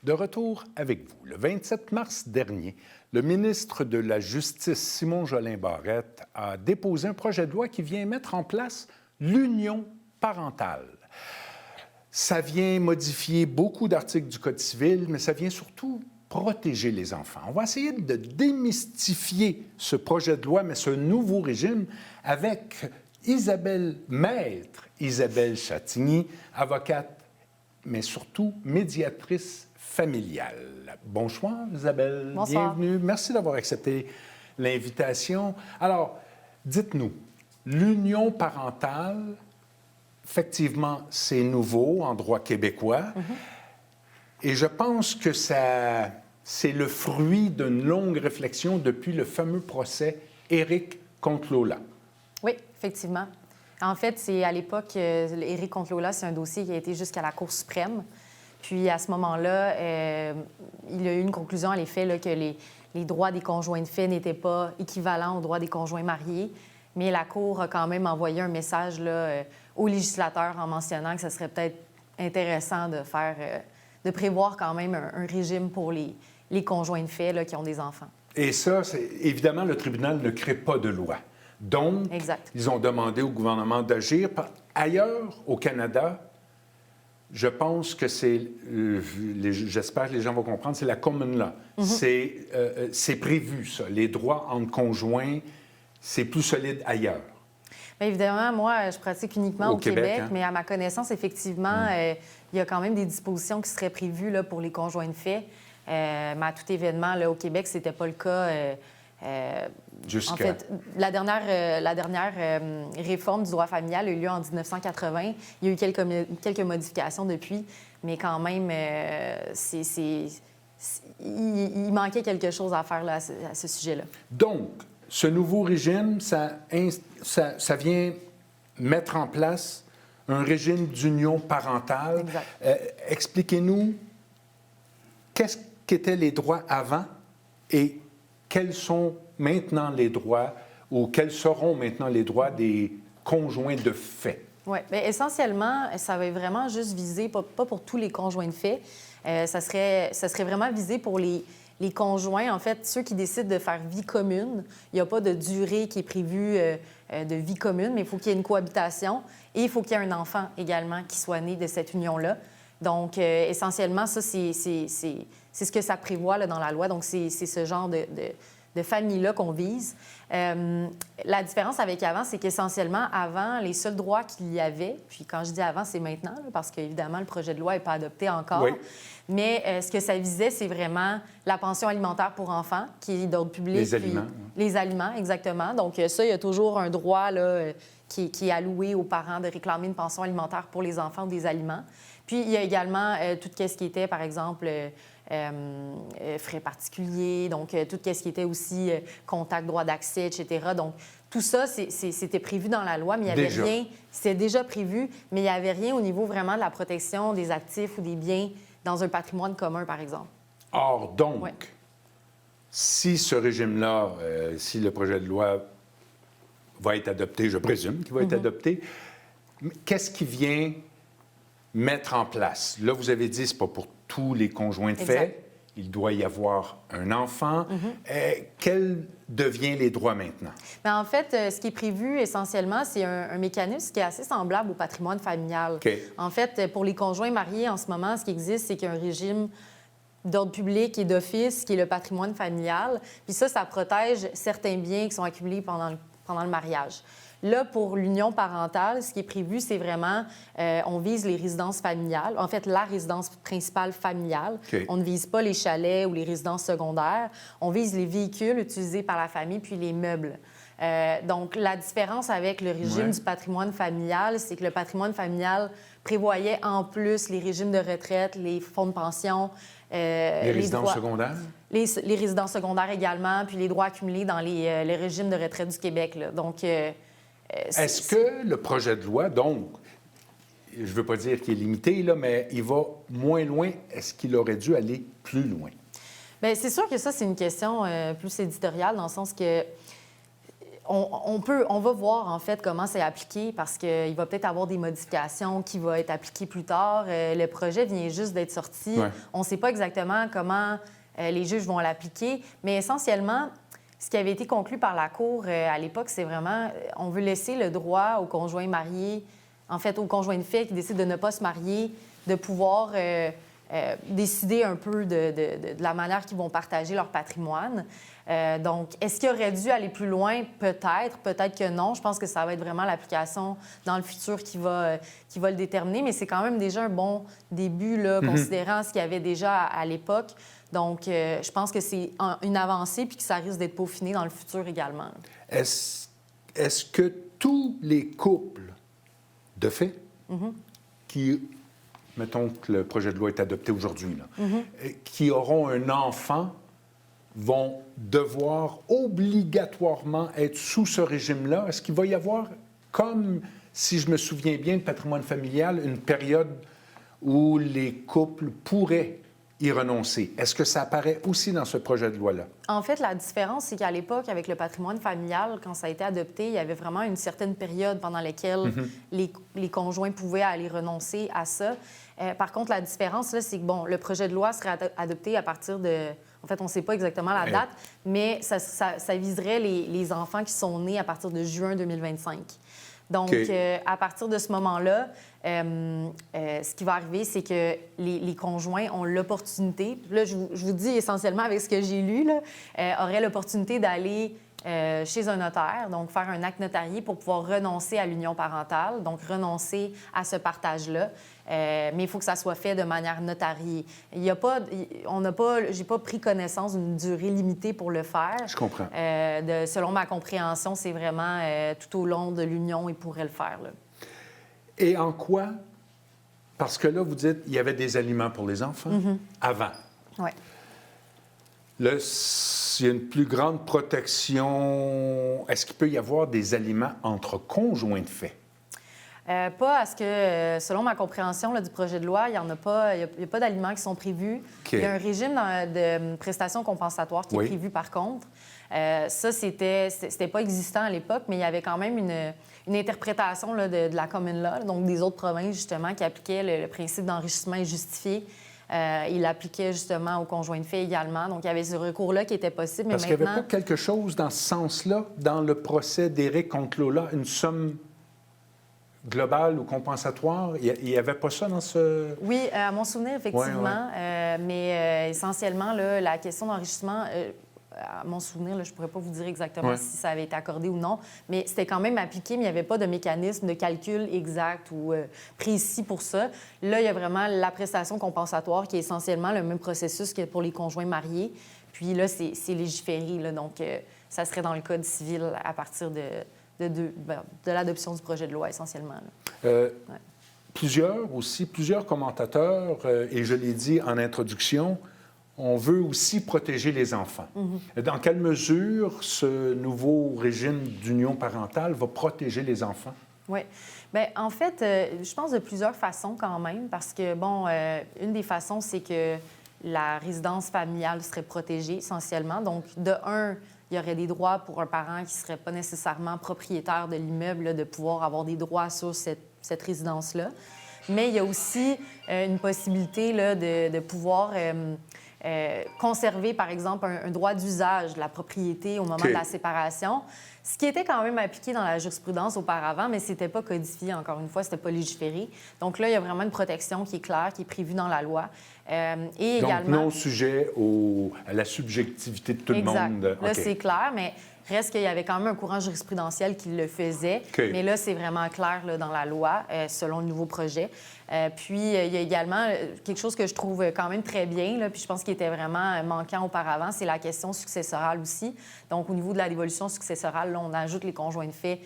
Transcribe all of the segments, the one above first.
De retour avec vous. Le 27 mars dernier, le ministre de la Justice, Simon Jolin Barrette, a déposé un projet de loi qui vient mettre en place l'union parentale. Ça vient modifier beaucoup d'articles du Code civil, mais ça vient surtout protéger les enfants. On va essayer de démystifier ce projet de loi, mais ce nouveau régime, avec Maître Isabelle Chatigny, avocate, mais surtout médiatrice familiale. Bonsoir, Isabelle. Bonsoir. Bienvenue. Merci d'avoir accepté l'invitation. Alors, dites-nous, l'union parentale, effectivement, c'est nouveau en droit québécois. Et je pense que c'est le fruit d'une longue réflexion depuis le fameux procès Éric contre Lola. Oui, effectivement. En fait, c'est à l'époque, Éric contre Lola, c'est un dossier qui a été jusqu'à la Cour suprême. Puis à ce moment-là, il y a eu une conclusion à l'effet là, que les droits des conjoints de fait n'étaient pas équivalents aux droits des conjoints mariés. Mais la Cour a quand même envoyé un message là, aux législateurs en mentionnant que ce serait peut-être intéressant de prévoir quand même un régime pour les conjoints de fait là, qui ont des enfants. Et ça, évidemment, le tribunal ne crée pas de loi. Donc, Exact. Ils ont demandé au gouvernement d'agir. Ailleurs, au Canada, je pense que j'espère que les gens vont comprendre, c'est la common law. C'est prévu, ça. Les droits entre conjoints, c'est plus solide ailleurs. Bien évidemment, moi, je pratique uniquement au Québec, mais à ma connaissance, effectivement, il y a quand même des dispositions qui seraient prévues là, pour les conjoints de fait. Mais à tout événement, là, au Québec, ce n'était pas le cas. En fait, la dernière réforme du droit familial a eu lieu en 1980. Il y a eu quelques modifications depuis, mais quand même, il manquait quelque chose à faire là, à ce sujet-là. Donc, ce nouveau régime, ça vient mettre en place un régime d'union parentale. Expliquez-nous qu'est-ce qu'étaient les droits avant et quels sont maintenant les droits ou quels seront maintenant les droits des conjoints de fait? Oui, bien essentiellement, ça va vraiment juste viser, pas pour tous les conjoints de fait, ça serait vraiment visé pour les conjoints, en fait, ceux qui décident de faire vie commune. Il n'y a pas de durée qui est prévue de vie commune, mais il faut qu'il y ait une cohabitation et il faut qu'il y ait un enfant également qui soit né de cette union-là. Donc, essentiellement, ça, c'est ce que ça prévoit là, dans la loi. Donc, c'est ce genre de famille-là qu'on vise. La différence avec avant, c'est qu'essentiellement, avant, les seuls droits qu'il y avait, puis quand je dis avant, c'est maintenant, là, parce qu'évidemment, le projet de loi n'est pas adopté encore, oui. Mais ce que ça visait, c'est vraiment la pension alimentaire pour enfants, qui est d'ordre public. Les aliments. Les aliments, exactement. Donc, ça, il y a toujours un droit là, qui est alloué aux parents de réclamer une pension alimentaire pour les enfants ou des aliments. Puis, il y a également tout ce qui était, par exemple, frais particuliers, donc tout ce qui était aussi contact, droit d'accès, etc. Donc, tout ça, c'était prévu dans la loi, mais il n'y avait rien. C'était déjà prévu, mais il n'y avait rien au niveau vraiment de la protection des actifs ou des biens dans un patrimoine commun, par exemple. Or, donc, si ce régime-là, si le projet de loi va être adopté, je présume qu'il va être adopté, qu'est-ce qui vient mettre en place? Là, vous avez dit, ce n'est pas pour tous les conjoints de fait. Il doit y avoir un enfant. Quels deviennent les droits maintenant? Bien, en fait, ce qui est prévu essentiellement, c'est un mécanisme qui est assez semblable au patrimoine familial. En fait, pour les conjoints mariés, en ce moment, ce qui existe, c'est qu'il y a un régime d'ordre public et d'office qui est le patrimoine familial. Puis ça protège certains biens qui sont accumulés pendant le mariage. Là, pour l'union parentale, ce qui est prévu, c'est vraiment, on vise les résidences familiales. En fait, la résidence principale familiale. On ne vise pas les chalets ou les résidences secondaires. On vise les véhicules utilisés par la famille puis les meubles. Donc, la différence avec le régime du patrimoine familial, c'est que le patrimoine familial prévoyait en plus les régimes de retraite, les fonds de pension, les résidences secondaires? Les résidences secondaires également, puis les droits accumulés dans les régimes de retraite du Québec. Là. Donc, est-ce que le projet de loi, donc, je ne veux pas dire qu'il est limité, là, mais il va moins loin, est-ce qu'il aurait dû aller plus loin? Bien, c'est sûr que ça, c'est une question plus éditoriale, dans le sens que on va voir, en fait, comment c'est appliqué parce qu'il va peut-être avoir des modifications qui vont être appliquées plus tard. Le projet vient juste d'être sorti. Ouais. On ne sait pas exactement comment les juges vont l'appliquer, mais essentiellement, ce qui avait été conclu par la Cour à l'époque, c'est vraiment, on veut laisser le droit aux conjoints mariés, en fait, aux conjoints de fait qui décident de ne pas se marier, de pouvoir décider un peu de la manière qu'ils vont partager leur patrimoine. Donc, est-ce qu'il aurait dû aller plus loin? Peut-être, peut-être que non. Je pense que ça va être vraiment l'application dans le futur qui va le déterminer, mais c'est quand même déjà un bon début, là, considérant ce qu'il y avait déjà à l'époque. Donc, je pense que c'est une avancée puis que ça risque d'être peaufiné dans le futur également. Est-ce que tous les couples de fait qui, mettons que le projet de loi est adopté aujourd'hui, là, qui auront un enfant vont devoir obligatoirement être sous ce régime-là? Est-ce qu'il va y avoir, comme, si je me souviens bien, le patrimoine familial, une période où les couples pourraient y renoncer? Est-ce que ça apparaît aussi dans ce projet de loi-là? En fait, la différence, c'est qu'à l'époque, avec le patrimoine familial, quand ça a été adopté, il y avait vraiment une certaine période pendant laquelle les conjoints pouvaient aller renoncer à ça. Par contre, la différence, là, c'est que, bon, le projet de loi serait adopté à partir de... En fait, on ne sait pas exactement la date, mais ça viserait les enfants qui sont nés à partir de juin 2025. Donc, à partir de ce moment-là, ce qui va arriver, c'est que les conjoints ont l'opportunité, là, je vous dis essentiellement avec ce que j'ai lu, là, auraient l'opportunité d'aller chez un notaire, donc faire un acte notarié pour pouvoir renoncer à l'union parentale, donc renoncer à ce partage-là. Mais il faut que ça soit fait de manière notariée. J'ai pas pris connaissance d'une durée limitée pour le faire. Je comprends. Selon ma compréhension, c'est vraiment tout au long de l'union, ils pourraient le faire, là. Et en quoi? Parce que là, vous dites qu'il y avait des aliments pour les enfants avant. Oui. Là, s'il y a une plus grande protection, est-ce qu'il peut y avoir des aliments entre conjoints de fait? Pas à ce que, selon ma compréhension là, du projet de loi, il n'y a pas d'aliments qui sont prévus. Okay. Il y a un régime de prestations compensatoires qui est prévu par contre. Ça, c'était pas existant à l'époque, mais il y avait quand même une interprétation là, de la common law, donc des autres provinces justement, qui appliquaient le principe d'enrichissement injustifié. Il l'appliquait justement aux conjoints de fait également. Donc, il y avait ce recours-là qui était possible. Parce qu'il n'y avait pas quelque chose dans ce sens-là, dans le procès d'Éric contre Lola, une somme globale ou compensatoire? Il n'y avait pas ça dans ce... Oui, à mon souvenir, effectivement. Ouais. Mais essentiellement, là, la question d'enrichissement, à mon souvenir, là, je ne pourrais pas vous dire exactement si ça avait été accordé ou non, mais c'était quand même appliqué, mais il n'y avait pas de mécanisme de calcul exact ou précis pour ça. Là, il y a vraiment la prestation compensatoire qui est essentiellement le même processus que pour les conjoints mariés. Puis là, c'est légiféré, là, donc ça serait dans le Code civil à partir de l'adoption du projet de loi, essentiellement. Plusieurs commentateurs, et je l'ai dit en introduction, on veut aussi protéger les enfants. Dans quelle mesure ce nouveau régime d'union parentale va protéger les enfants? Oui. Bien, en fait, je pense de plusieurs façons quand même, parce que, bon, une des façons, c'est que la résidence familiale serait protégée essentiellement. Donc, de un, il y aurait des droits pour un parent qui ne serait pas nécessairement propriétaire de l'immeuble, là, de pouvoir avoir des droits sur cette résidence-là. Mais il y a aussi une possibilité là, de pouvoir conserver, par exemple, un droit d'usage de la propriété au moment de la séparation, ce qui était quand même appliqué dans la jurisprudence auparavant, mais ce n'était pas codifié, encore une fois, ce n'était pas légiféré. Donc là, il y a vraiment une protection qui est claire, qui est prévue dans la loi. Et donc, également... non sujet à la subjectivité de tout le monde. Là, c'est clair, mais reste qu'il y avait quand même un courant jurisprudentiel qui le faisait. Mais là, c'est vraiment clair là, dans la loi, selon le nouveau projet. Puis, il y a également quelque chose que je trouve quand même très bien, là, puis je pense qu'il était vraiment manquant auparavant, c'est la question successorale aussi. Donc, au niveau de la dévolution successorale, là, on ajoute les conjoints de fait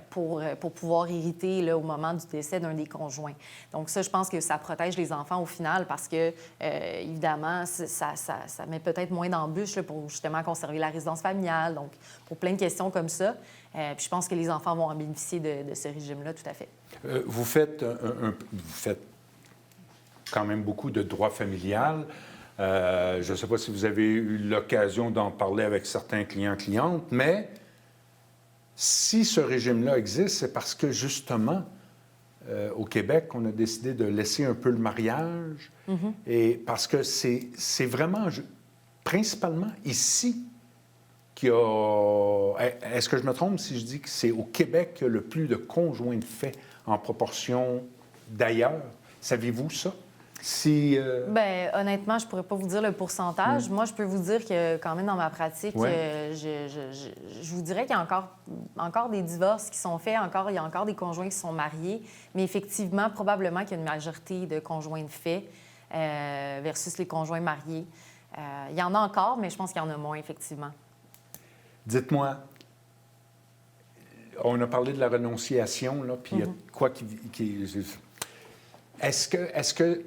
pour pouvoir hériter là, au moment du décès d'un des conjoints. Donc, ça, je pense que ça protège les enfants au final parce que, évidemment, ça met peut-être moins d'embûches là, pour justement conserver la résidence familiale, donc pour plein de questions comme ça. Puis je pense que les enfants vont en bénéficier de ce régime-là, tout à fait. Vous faites quand même beaucoup de droit familial. Je ne sais pas si vous avez eu l'occasion d'en parler avec certains clients-clientes, mais si ce régime-là existe, c'est parce que, justement, au Québec, on a décidé de laisser un peu le mariage, et parce que c'est vraiment, principalement ici, qu'il y a... Est-ce que je me trompe si je dis que c'est au Québec qu'il y a le plus de conjoints de fait en proportion d'ailleurs? Saviez-vous ça? Si, Bien, honnêtement, je ne pourrais pas vous dire le pourcentage. Moi, je peux vous dire que, quand même, dans ma pratique, je vous dirais qu'il y a encore des divorces qui sont faits, il y a encore des conjoints qui sont mariés, mais effectivement, probablement qu'il y a une majorité de conjoints de fait versus les conjoints mariés. Il y en a encore, mais je pense qu'il y en a moins, effectivement. Dites-moi, on a parlé de la renonciation, là, puis il y a quoi qui... Est-ce que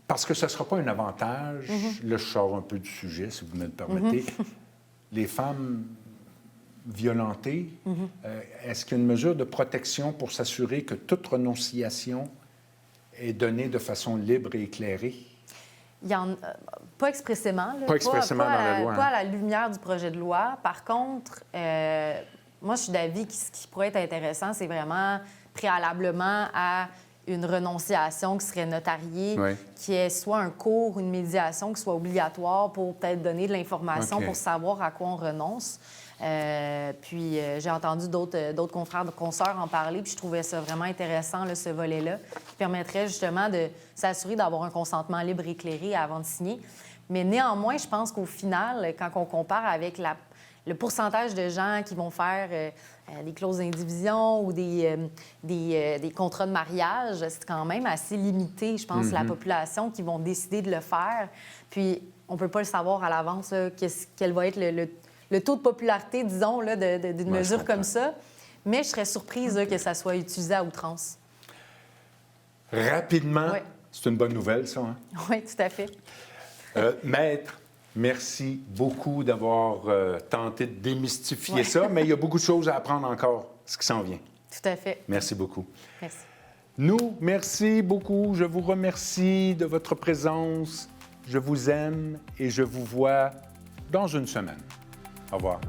parce que ce ne sera pas un avantage, là, je sors un peu du sujet, si vous me le permettez, les femmes violentées, est-ce qu'il y a une mesure de protection pour s'assurer que toute renonciation est donnée de façon libre et éclairée? Pas expressément. Là, pas expressément dans la loi. Pas à la lumière du projet de loi. Par contre, moi, je suis d'avis que ce qui pourrait être intéressant, c'est vraiment préalablement à une renonciation qui serait notariée, qui ait soit un cours, une médiation qui soit obligatoire pour peut-être donner de l'information pour savoir à quoi on renonce. Puis j'ai entendu d'autres confrères, de consoeurs en parler, puis je trouvais ça vraiment intéressant, là, ce volet-là, qui permettrait justement de s'assurer d'avoir un consentement libre et éclairé avant de signer. Mais néanmoins, je pense qu'au final, quand on compare avec le pourcentage de gens qui vont faire des clauses d'indivision ou des contrats de mariage, c'est quand même assez limité, je pense, la population qui vont décider de le faire. Puis on ne peut pas le savoir à l'avance, quel va être le taux de popularité, disons, là, d'une mesure comme ça. Mais je serais surprise là, que ça soit utilisé à outrance. Rapidement, c'est une bonne nouvelle, ça, hein? Oui, tout à fait. Maître, merci beaucoup d'avoir tenté de démystifier ça, mais il y a beaucoup de choses à apprendre encore, ce qui s'en vient. Tout à fait. Merci beaucoup. Merci. Nous, merci beaucoup. Je vous remercie de votre présence. Je vous aime et je vous vois dans une semaine. Au revoir.